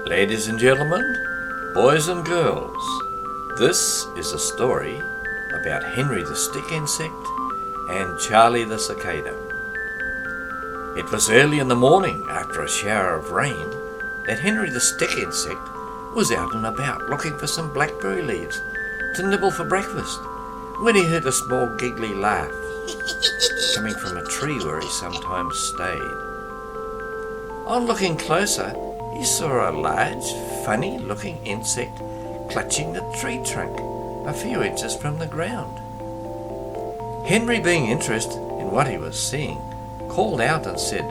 Ladies and gentlemen, boys and girls, this is a story about Henry the Stick Insect and Charlie the Cicada. It was early in the morning, after a shower of rain, that Henry the Stick Insect was out and about looking for some blackberry leaves to nibble for breakfast, when he heard a small giggly laugh coming from a tree where he sometimes stayed. On looking closer, he saw a large, funny-looking insect clutching the tree trunk a few inches from the ground. Henry, being interested in what he was seeing, called out and said,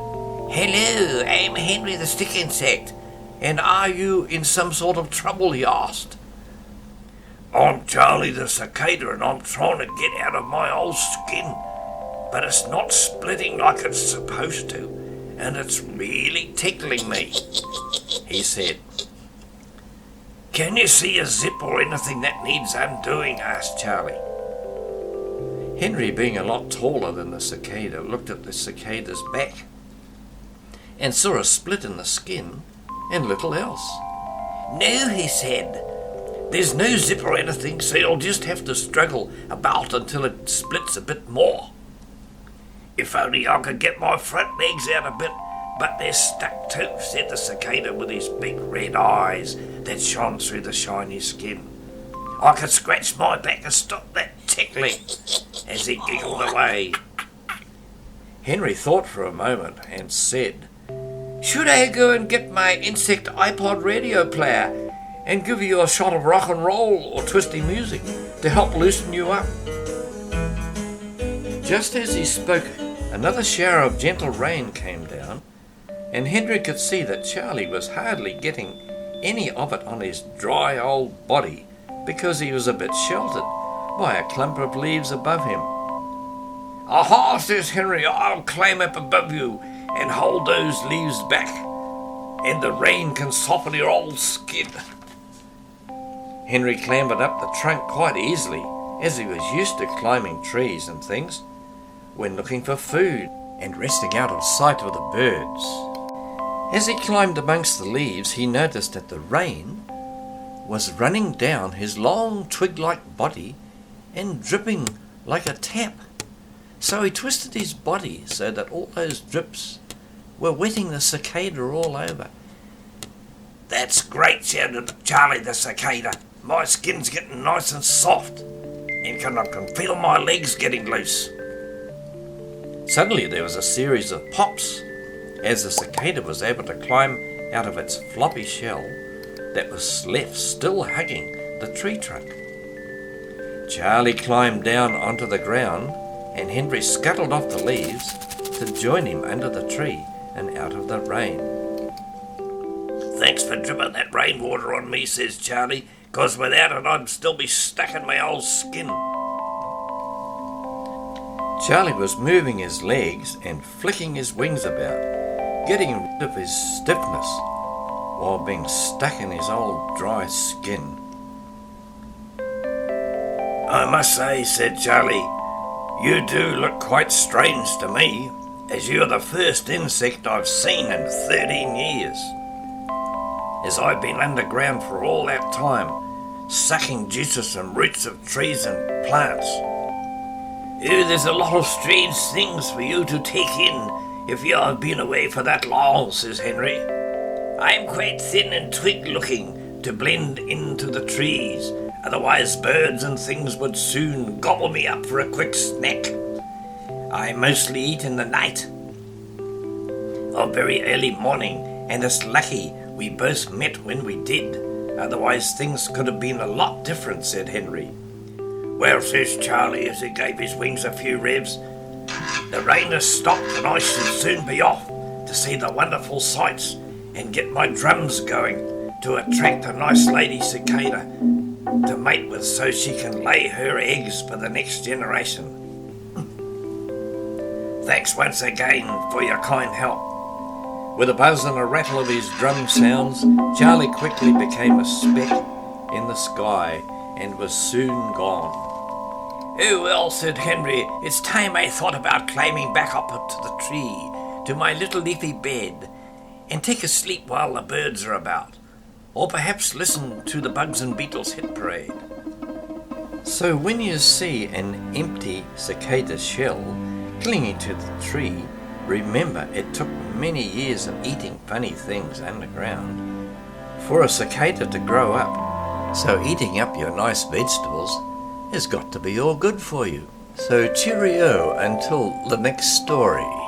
"Hello, I'm Henry the Stick Insect, and are you in some sort of trouble?" he asked. "I'm Charlie the Cicada, and I'm trying to get out of my old skin, but it's not splitting like it's supposed to, and it's really tickling me," he said. "Can you see a zip or anything that needs undoing?" asked Charlie. Henry, being a lot taller than the cicada, looked at the cicada's back and saw a split in the skin and little else. "No," he said, "there's no zip or anything, so you'll just have to struggle about until it splits a bit more." "If only I could get my front legs out a bit, but they're stuck too," said the cicada with his big red eyes that shone through the shiny skin. "I could scratch my back and stop that tickling," as he giggled away. Henry thought for a moment and said, "Should I go and get my insect iPod radio player and give you a shot of rock and roll or twisty music to help loosen you up?" Just as he spoke, another shower of gentle rain came down, and Henry could see that Charlie was hardly getting any of it on his dry old body because he was a bit sheltered by a clump of leaves above him. "Aha," says Henry, "I'll climb up above you and hold those leaves back, and the rain can soften your old skin." Henry clambered up the trunk quite easily, as he was used to climbing trees and things when looking for food and resting out of sight of the birds. As he climbed amongst the leaves, he noticed that the rain was running down his long twig-like body and dripping like a tap. So he twisted his body so that all those drips were wetting the cicada all over. "That's great," shouted Charlie the Cicada. "My skin's getting nice and soft, and I can feel my legs getting loose." Suddenly there was a series of pops as the cicada was able to climb out of its floppy shell that was left still hugging the tree trunk. Charlie climbed down onto the ground, and Henry scuttled off the leaves to join him under the tree and out of the rain. "Thanks for dripping that rainwater on me," says Charlie, "'cause without it I'd still be stuck in my old skin." Charlie was moving his legs and flicking his wings about, getting rid of his stiffness while being stuck in his old dry skin. "I must say," said Charlie, "you do look quite strange to me, as you're the first insect I've seen in 13 years. As I've been underground for all that time, sucking juices from roots of trees and plants. Oh, there's a lot of strange things for you to take in if you have been away for that long," says Henry. "I'm quite thin and twig-looking to blend into the trees, otherwise birds and things would soon gobble me up for a quick snack. I mostly eat in the night or very early morning, and it's lucky we both met when we did, otherwise things could have been a lot different," said Henry. "Well," says Charlie as he gave his wings a few revs, "the rain has stopped and I should soon be off to see the wonderful sights and get my drums going to attract a nice lady cicada to mate with so she can lay her eggs for the next generation. Thanks once again for your kind help." With a buzz and a rattle of his drum sounds, Charlie quickly became a speck in the sky and was soon gone. "Oh well," said Henry, "it's time I thought about climbing back up to the tree, to my little leafy bed, and take a sleep while the birds are about. or perhaps listen to the Bugs and Beetles hit parade. So when you see an empty cicada shell clinging to the tree, remember it took many years of eating funny things underground for a cicada to grow up. So eating up your nice vegetables has got to be all good for you. So cheerio until the next story.